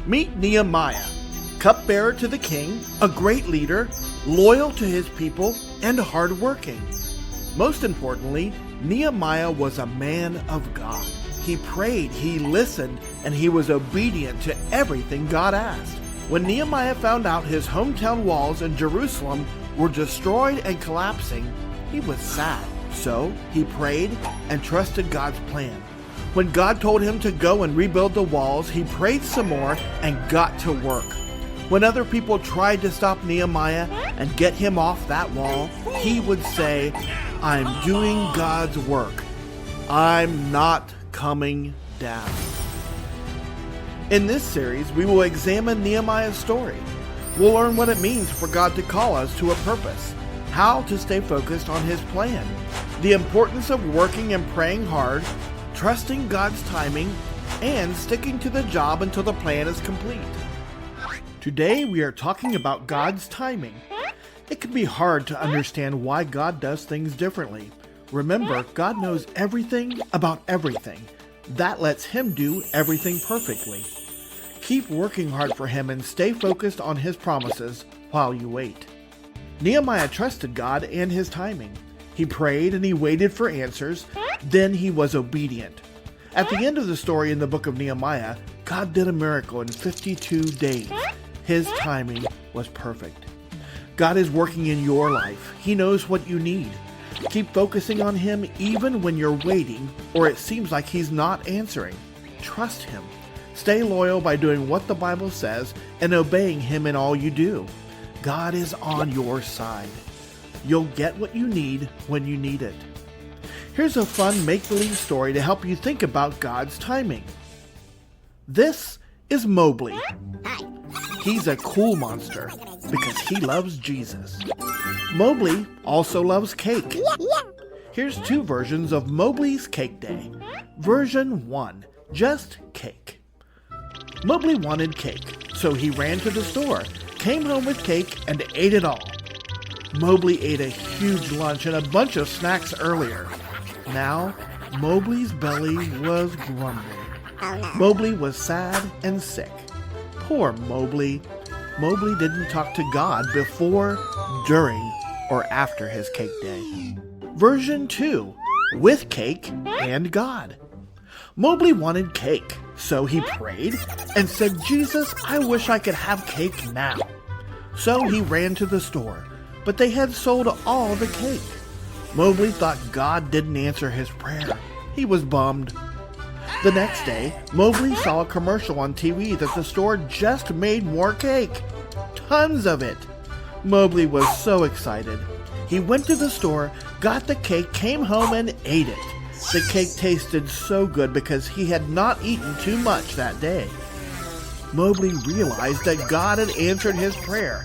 Meet Nehemiah, cupbearer to the king, a great leader, loyal to his people, and hardworking. Most importantly, Nehemiah was a man of God. He prayed, he listened, and he was obedient to everything God asked. When Nehemiah found out his hometown walls in Jerusalem were destroyed and collapsing, he was sad. So he prayed and trusted God's plan. When God told him to go and rebuild the walls, he prayed some more and got to work. When other people tried to stop Nehemiah and get him off that wall, he would say, "I'm doing God's work. I'm not coming down." In this series, we will examine Nehemiah's story. We'll learn what it means for God to call us to a purpose, how to stay focused on His plan, the importance of working and praying hard, trusting God's timing, and sticking to the job until the plan is complete. Today, we are talking about God's timing. It can be hard to understand why God does things differently. Remember, God knows everything about everything. That lets Him do everything perfectly. Keep working hard for Him and stay focused on His promises while you wait. Nehemiah trusted God and His timing. He prayed and he waited for answers. Then he was obedient. At the end of the story in the book of Nehemiah, God did a miracle in 52 days. His timing was perfect. God is working in your life. He knows what you need. Keep focusing on Him even when you're waiting or it seems like He's not answering. Trust Him. Stay loyal by doing what the Bible says and obeying Him in all you do. God is on your side. You'll get what you need when you need it. Here's a fun make-believe story to help you think about God's timing. This is Mowgli. He's a cool monster because he loves Jesus. Mowgli also loves cake. Here's 2 versions of Mowgli's Cake Day. Version 1, just cake. Mowgli wanted cake, so he ran to the store, came home with cake, and ate it all. Mowgli ate a huge lunch and a bunch of snacks earlier. Now, Mowgli's belly was grumbling. Mowgli was sad and sick. Poor Mowgli. Mowgli didn't talk to God before, during, or after his cake day. Version 2, with cake and God. Mowgli wanted cake, so he prayed and said, "Jesus, I wish I could have cake now." So he ran to the store, but they had sold all the cake. Mowgli thought God didn't answer his prayer. He was bummed. The next day, Mowgli saw a commercial on TV that the store just made more cake. Tons of it. Mowgli was so excited. He went to the store, got the cake, came home, and ate it. The cake tasted so good because he had not eaten too much that day. Mowgli realized that God had answered his prayer.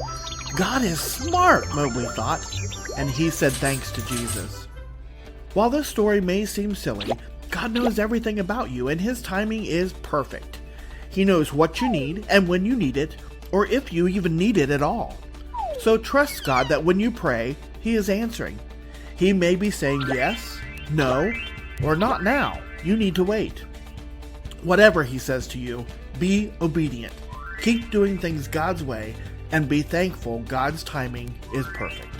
God is smart, Mowgli thought, and he said thanks to Jesus. While this story may seem silly, God knows everything about you and His timing is perfect. He knows what you need and when you need it, or if you even need it at all. So trust God that when you pray, He is answering. He may be saying yes, no, or not now. You need to wait. Whatever He says to you, be obedient. Keep doing things God's way and be thankful God's timing is perfect.